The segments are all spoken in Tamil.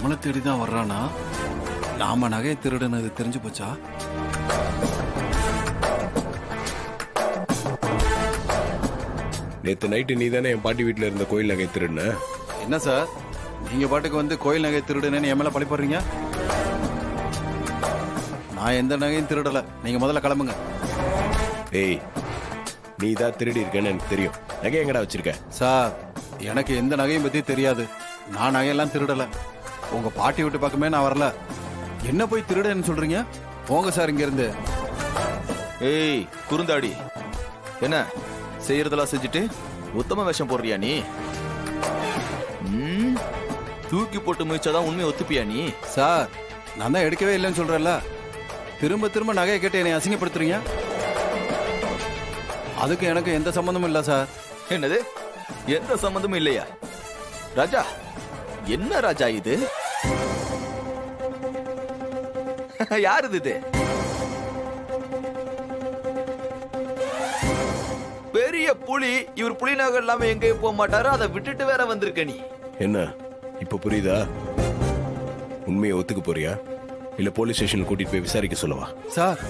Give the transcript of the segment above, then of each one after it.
நம்மளை தேடிதான் வர்றானா? நாம நகையை திருடுனது தெரிஞ்சு போச்சா? நேத்து நைட்டு நீ தானே என் பாட்டி வீட்டுல இருந்த கோயில் நகை திருடுன? என்ன சார், நீங்க பாட்டுக்கு வந்து கோயில் நகை திருடுனேன்னு என் மேல பழி போடுறீங்க? நான் எந்த நகையும் திருடல. நீங்க முதல்ல கிளம்புங்க. ஏய், நீ தான் திருடி இருக்கேன்னு எனக்கு தெரியும். நகை எங்கடா வச்சிருக்க? சார், எனக்கு எந்த நகையும் பத்தி தெரியாது. நான் நகையெல்லாம் திருடல. உங்க பாட்டி வீட்டு பக்கமே நான் வரல. என்ன போய் திருடன்னு சொல்றீங்க? போங்க சார் இங்க இருந்து. ஏய் குறுந்தாடி, என்ன செய்யறதெல்லாம் செஞ்சுட்டு உத்தம வேஷம் போடுறியா நீ? தூக்கி போட்டு முயற்சாதான் உண்மையை ஒத்துப்பியா நீ? சார், நான் தான் எடுக்கவே இல்லைன்னு சொல்றேன்ல. திரும்ப திரும்ப நகையை கேட்டு என்னை அசிங்கப்படுத்துறீங்க. அதுக்கு எனக்கு எந்த சம்பந்தமும் இல்ல சார். என்னது, எந்த சம்பந்தமும் இல்லையா? ராஜா, என்ன ராஜா இது? யாரு இது? பெரிய புலி. இவர் புலி நகர் இல்லாம எங்கேயும் போக மாட்டாரு. அதை விட்டுட்டு வேற வந்திருக்க நீ. என்ன இப்ப புரியுதா? உண்மையை ஒத்துக்க போறியா இல்ல போலீஸ் ஸ்டேஷன் கூட்டிட்டு போய் விசாரிக்க சொல்லவா? சார்,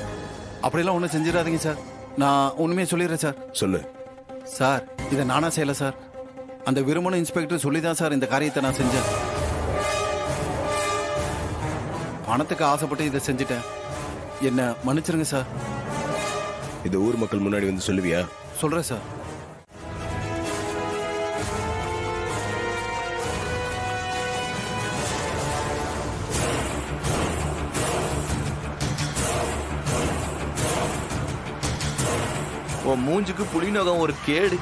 அப்படியெல்லாம் ஒன்றும் செஞ்சிடாதீங்க சார். நான் உண்மையை சொல்லிடுறேன் சார். சொல்லு. சார், இதை நானா செய்யல சார். அந்த விருமண இன்ஸ்பெக்டர் சொல்லிதான் சார் இந்த காரியத்தை நான் செஞ்சேன். பணத்துக்கு ஆசைப்பட்டு இதை செஞ்சுட்டேன். என்ன மன்னிச்சிருங்க சார். இது ஊர் மக்கள் முன்னாடி வந்து சொல்லுவியா? சொல்றேன் சார். உன் மூஞ்சுக்கு புலி நகம் ஒரு கேடு.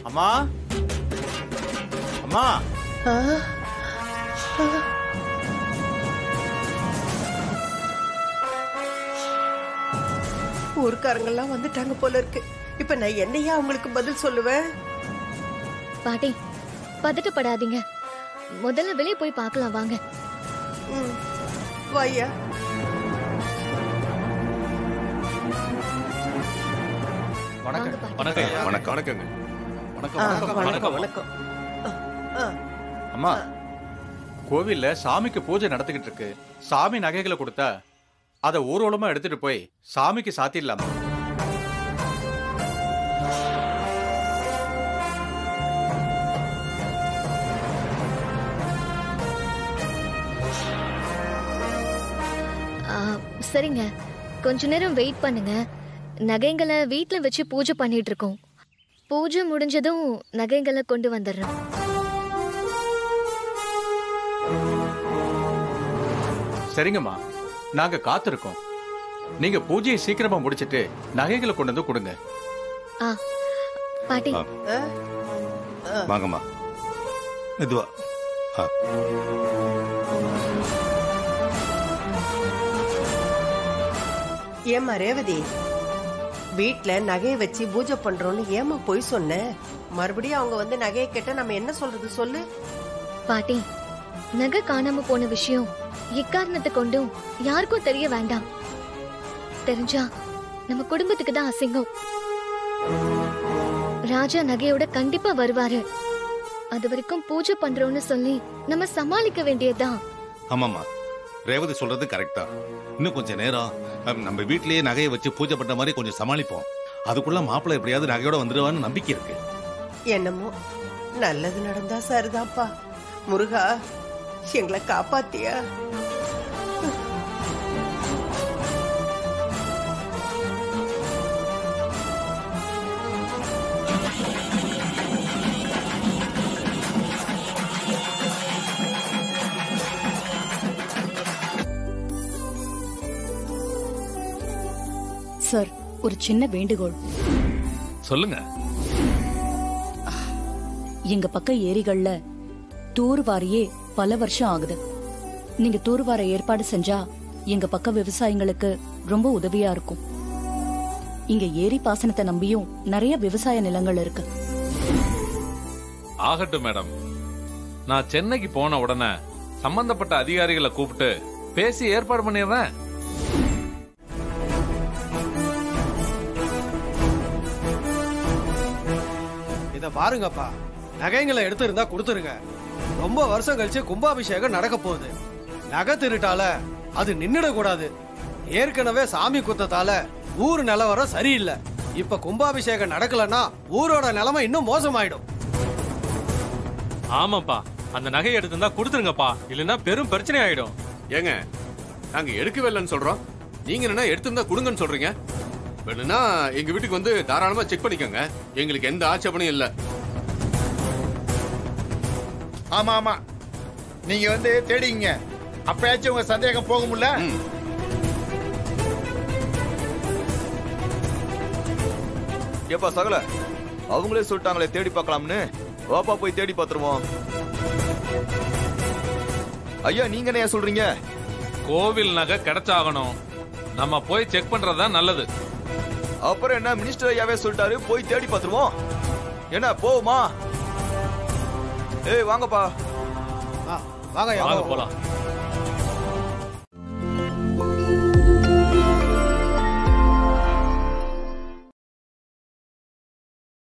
அம்மா, அம்மா. ஊர்க்காரங்கெல்லாம் வந்துட்டாங்க போல இருக்கு. இப்ப நான் என்னையா அவங்களுக்கு பதில் சொல்லுவேன்? பாட்டி, பதட்டப்படாதீங்க. முதல்ல வெளியே போய் பார்க்கலாம் வாங்க. வாயா. வணக்கங்க. வணக்கம். அம்மா, கோவில்ல சாமிக்கு பூஜை நடத்திக்கிட்டு இருக்கு. சாமி நகைகளை கொடுத்தா அதை ஊர்வலமா எடுத்துட்டு போய் சாமிக்கு சாத்திடலாமா? சரிங்க, கொஞ்ச நேரம் வெயிட் பண்ணுங்க. நகைங்களை வீட்டுல வச்சு பூஜை பண்ணிட்டு இருக்கோம். பூஜை முடிஞ்சதும் நகைங்களை கொண்டு வந்துடுறோம். சரிங்கம்மா, நாங்க காத்திருக்கோம். நீங்க பூஜையை சீக்கிரமா முடிச்சிட்டு நகைகளை கொண்டு வந்து கொடுங்க. பாட்டி, வாங்கம்மா. மெதுவா. ஏமா ரேவதி, வீட்டுல நகையை வச்சு பூஜை பண்றோம்னு ஏமா போய் சொன்ன? மறுபடியும் அவங்க வந்து நகையை கேட்டா நம்ம என்ன சொல்றது சொல்லு? பாட்டி, நகை காணாம போன விஷயம் எக்காரணத்தை கொண்டும் யாருக்கும் தெரிய வேண்டாம். தெரிஞ்சா நம்ம குடும்பத்துக்கு தான் அசிங்கம். ராஜா நகையோட கண்டிப்பா வருவாரு. அது வரைக்கும் பூஜை பண்றோம்னு சொல்லி நம்ம சமாளிக்க வேண்டியதுதான். ஆமாமா, ரேவதி சொல்றது கரெக்டா. இன்னும் கொஞ்ச நேரம் நம்ம வீட்லயே நகையை வச்சு பூஜை பண்ற மாதிரி கொஞ்சம் சமாளிப்போம். அதுக்குள்ள மாப்பிள்ளை எப்படியாவது நகையோட வந்துருவான்னு நம்பிக்கை இருக்கு. என்னமோ நல்லது நடந்தா சரிதான்ப்பா. முருகா, எங்களை காப்பாத்தியா? சார், ஒரு சின்ன வேண்டுகோள். சொல்லுங்க. எங்க பக்க ஏரிகள்ல தூர்வாரியே பல வருஷம் ஆகுது. நீங்க தூர்வார ஏற்பாடு செஞ்சா எங்க பக்க விவசாயிங்களுக்கு ரொம்ப உதவியா இருக்கும். இங்க ஏரி பாசனத்தை நம்பியும் நிறைய விவசாய நிலங்கள் இருக்கு. ஆகட்டும் மேடம். நான் சென்னைக்கு போன உடனே சம்பந்தப்பட்ட அதிகாரிகளை கூப்பிட்டு பேசி ஏற்பாடு பண்ணிடுறேன். இத பாருங்கப்பா, நகைங்களை எடுத்திருந்தா கொடுத்துருங்க. ரொம்ப வருஷம் கழிச்சு கும்பாபிஷேகம் நடக்க போகுது. நகை திருட்டால அது நின்னுட கூடாது. ஏற்கனவே சாமி குத்தத்தால ஊர் நிலவரம் சரியில்லை. இப்ப கும்பாபிஷேகம் நடக்கலன்னா ஊரோட நிலைமை இன்னும் மோசமாயிடும். ஆமாப்பா, அந்த நகையை எடுத்திருந்தா கொடுத்துருங்கப்பா, இல்லைன்னா பெரும் பிரச்சனை ஆயிடும். ஏங்க, நாங்க எடுக்கவே இல்லைன்னு சொல்றோம், நீங்க என்ன எடுத்திருந்தா கொடுங்கன்னு சொல்றீங்க? வேணும்னா எங்க வீட்டுக்கு வந்து தாராளமா செக் பண்ணிக்கோங்க, எங்களுக்கு எந்த ஆட்சேபனையும் இல்ல. ஆமா ஆமா, நீங்க வந்து தேடிங்க, அப்பயாச்சும் உங்க சந்தேகம் போகும்ல. ஏப்பா சகல, அவங்களே சொல்லிட்டாங்களே தேடி பார்க்கலாம்னு, வாப்பா போய் தேடி பார்த்துருவோம். ஐயா நீங்க என்ன சொல்றீங்க? கோவில் நகை கிடைச்சாகணும், நம்ம போய் செக் பண்றதுதான் நல்லது. அப்புறம் என்ன, மினிஸ்டர் ஐயாவே சொல்லிட்டாரு, போய் தேடி பார்த்துருவோம். என்ன போவோமா? ஏய் வாங்கப்பா, வாங்க வாங்க போலாம்.